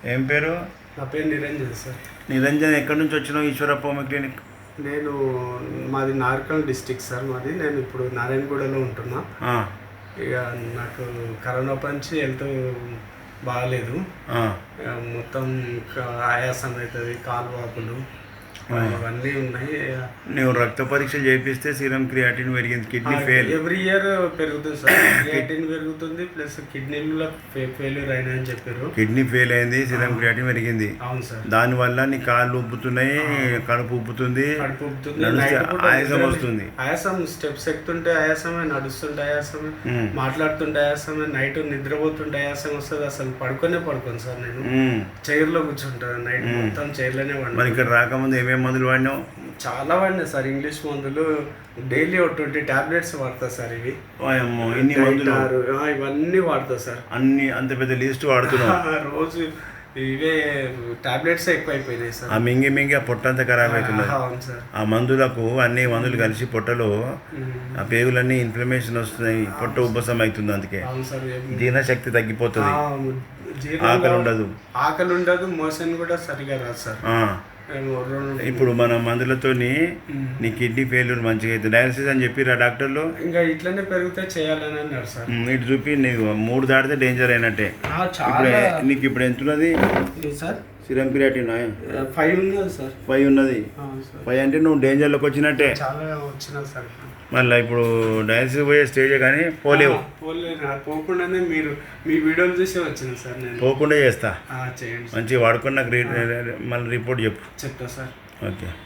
ఏం పేరు? నా పేరు నిరంజన్ సార్. నిరంజన్, ఎక్కడి నుంచి వచ్చినావు? Eeshwarappa homeo clinic. నేను మాది నార్కల్ డిస్టిక్ సార్. నేను ఇప్పుడు నారాయణగూడలో ఉంటున్నా. ఇక నాకు కరోనా నుంచి హెల్త్ బాగాలేదు. మొత్తం ఆయాసం అవుతుంది, కాలు వాపులు ఇవన్నీ ఉన్నాయి. నువ్వు రక్త పరీక్షలు చేపిస్తే సీరం క్రియాటిన్ పెరిగింది, కిడ్నీ ఫెయిల్. ఎవ్రీ ఇయర్ పెరుగుతుంది సార్. క్రియాటిన్ పెరుగుతుంది, ప్లస్ కిడ్నీలో ఫెయిల్యూర్ అయినా అని చెప్పారు. కిడ్నీ ఫెయిల్ అయింది, సీరం క్రియాటిన్ పెరిగింది. అవును సార్. దానివల్ల నీ కాళ్ళు ఉబ్బుతున్నాయి, కడుపు ఉబ్బుతుంది, ఆయాసం వస్తుంది. ఆయాసం స్టెప్స్ ఎక్కుతుంటే ఆయాసమే, నడుస్తుంటే ఆయాసమే, మాట్లాడుతుంటే ఆయాసమే, నైట్ నిద్రపోతుంటే ఆయాసం వస్తుంది. అసలు పడుకోనే సార్. నేను చైర్లో కూర్చుంటాను నైట్ మొత్తం, చైర్లోనే మరి ఇక్కడ రాకముందు ఏమేమి మందులు వాడినావు? చాలా వాడినా సార్. ఇంగ్లీష్ మందులు డైలీ ఒక 20 టాబ్లెట్స్ వాడతా సార్. ఇవి ఇన్ని మందులు ఇవన్నీ వాడతా సార్. అన్ని అంత పెద్ద లిస్ట్ వాడుతున్నావు రోజు. ఇవే టాబ్లెట్స్ ఎక్కువ అయిపోయినాయి సార్. ఆ మింగి ఆ పొట్ట అంతా ఖరాబ్ అవుతున్నది. అవును సార్. ఆ మందులకు అన్ని మందులు కలిసి పొట్టలో ఆ పేగులన్నీ ఇన్ఫ్లమేషన్ వస్తున్నాయి, పొట్ట ఉబ్బసం అవుతుంది. అందుకే జీర్ణశక్తి తగ్గిపోతుంది, ఆకలి ఉండదు, మోషన్ కూడా సరిగా రాదు సార్. ఇప్పుడు మన మందులతోని నీ కిడ్నీ ఫెయిల్యూర్ మంచిగా అవుతుంది. డయాలసిస్ అని చెప్పిరా డాక్టర్లు. ఇంకా ఇట్లనే పెరిగితే చేయాలని అన్నారు సార్. ఇటు చూపి నీకు 3 దాటితే డేంజర్ అయినట్టే. నీకు ఇప్పుడు ఎంత ఉన్నది సార్? సీరం క్రియాటిన్ 5 ఉన్నది సార్. 5 ఉన్నది. 5 అంటే నువ్వు డేంజర్లోకి వచ్చినట్టే. చాలా వచ్చినా సార్. మళ్ళీ ఇప్పుడు డయాలసిస్ పోయే స్టేజే కానీ పోలేవు. పోకుండానే మీరు మీ వీడియోలు చూసే వచ్చిన సార్. నేను పోకుండా చేస్తా. చేయండి, మంచిగా వాడుకుని నాకు మళ్ళీ రిపోర్ట్ చెప్తా సార్. ఓకే.